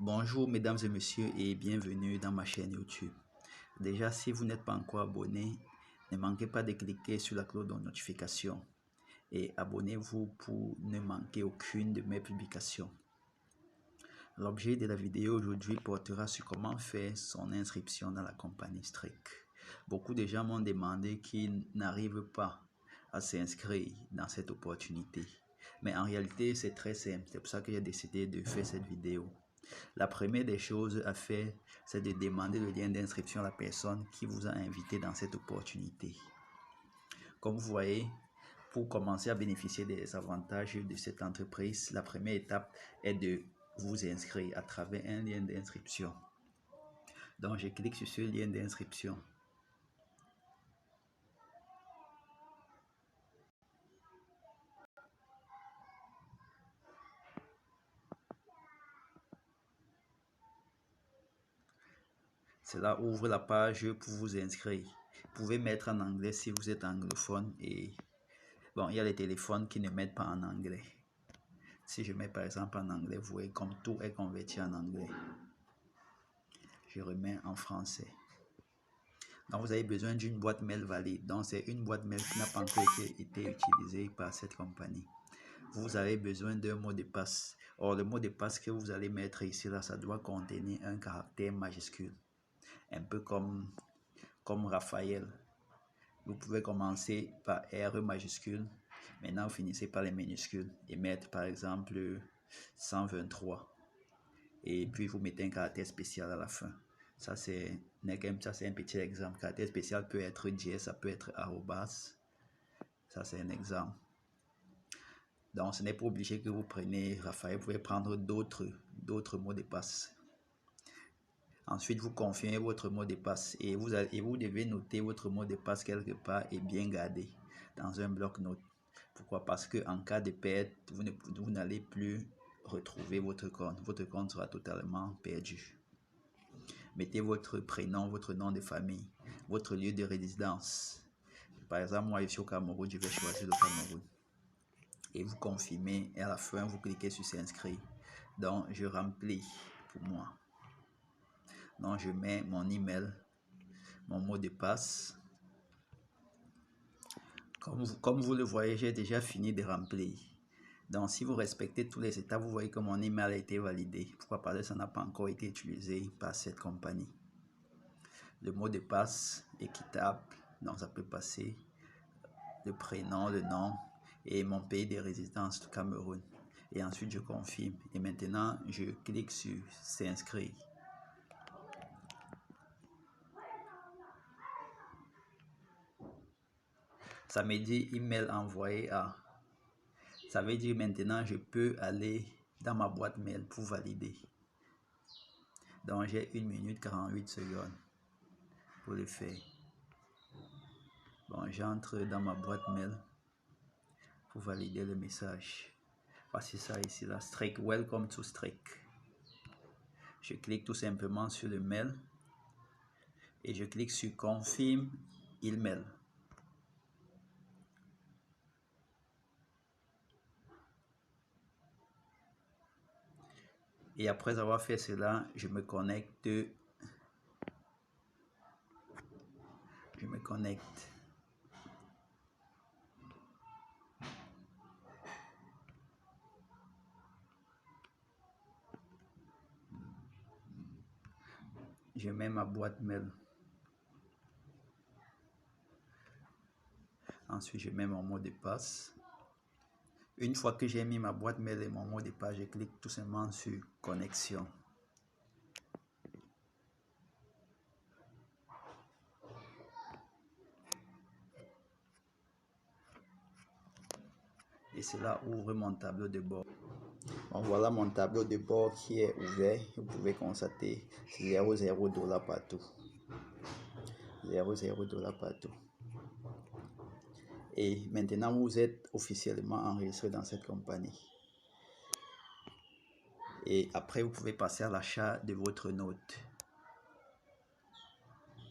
Bonjour mesdames et messieurs et bienvenue dans ma chaîne YouTube. Déjà, si vous n'êtes pas encore abonné, ne manquez pas de cliquer sur la cloche de notification et abonnez-vous pour ne manquer aucune de mes publications. L'objet de la vidéo aujourd'hui portera sur comment faire son inscription dans la compagnie Streak. Beaucoup de gens m'ont demandé qu'ils n'arrivent pas à s'inscrire dans cette opportunité. Mais en réalité, c'est très simple. C'est pour ça que j'ai décidé de faire cette vidéo. La première des choses à faire, c'est de demander le lien d'inscription à la personne qui vous a invité dans cette opportunité. Comme vous voyez, pour commencer à bénéficier des avantages de cette entreprise, la première étape est de vous inscrire à travers un lien d'inscription. Donc, je clique sur ce lien d'inscription. Cela ouvre la page pour vous inscrire. Vous pouvez mettre en anglais si vous êtes anglophone et bon, il y a les téléphones qui ne mettent pas en anglais. Si je mets par exemple en anglais, vous voyez comme tout est converti en anglais. Je remets en français. Donc vous avez besoin d'une boîte mail valide. Donc c'est une boîte mail qui n'a pas encore été utilisée par cette compagnie. Vous avez besoin d'un mot de passe. Or le mot de passe que vous allez mettre ici, là, ça doit contenir un caractère majuscule. Un peu comme Raphaël. Vous pouvez commencer par R majuscule. Maintenant, vous finissez par les minuscules et mettre par exemple 123. Et puis, vous mettez un caractère spécial à la fin. Ça, c'est un petit exemple. Caractère spécial peut être dièse, ça peut être arrobas. Ça, c'est un exemple. Donc, ce n'est pas obligé que vous preniez Raphaël. Vous pouvez prendre d'autres mots de passe. Ensuite, vous confirmez votre mot de passe et vous devez noter votre mot de passe quelque part et bien garder dans un bloc-notes. Pourquoi? Parce que en cas de perte, vous n'allez plus retrouver votre compte. Votre compte sera totalement perdu. Mettez votre prénom, votre nom de famille, votre lieu de résidence. Par exemple, moi, je suis au Cameroun, je vais choisir le Cameroun. Et vous confirmez et à la fin, vous cliquez sur s'inscrire. Donc, je remplis pour moi. Donc, je mets mon email, mon mot de passe. Comme vous le voyez, j'ai déjà fini de remplir. Donc, si vous respectez toutes les étapes, vous voyez que mon email a été validé. Pourquoi? Parce que ça n'a pas encore été utilisé par cette compagnie. Le mot de passe équitable, donc ça peut passer. Le prénom, le nom et mon pays de résidence, le Cameroun. Et ensuite, je confirme. Et maintenant, je clique sur s'inscrire. Ça me dit email envoyé à. Ça veut dire maintenant je peux aller dans ma boîte mail pour valider. Donc j'ai 1 minute 48 secondes pour le faire. Bon, j'entre dans ma boîte mail pour valider le message. Voici ça ici là, Streak, welcome to Streak. Je clique tout simplement sur le mail et je clique sur confirme email. Et après avoir fait cela, je me connecte. Je mets ma boîte mail. Ensuite, je mets mon mot de passe. Une fois que j'ai mis ma boîte mail et mon mot de passe, je clique tout simplement sur connexion. Et cela ouvre mon tableau de bord. Bon, voilà mon tableau de bord qui est ouvert. Vous pouvez constater 0,0 $ partout. 0,0 $ partout. Et maintenant, vous êtes officiellement enregistré dans cette compagnie. Et après, vous pouvez passer à l'achat de votre note.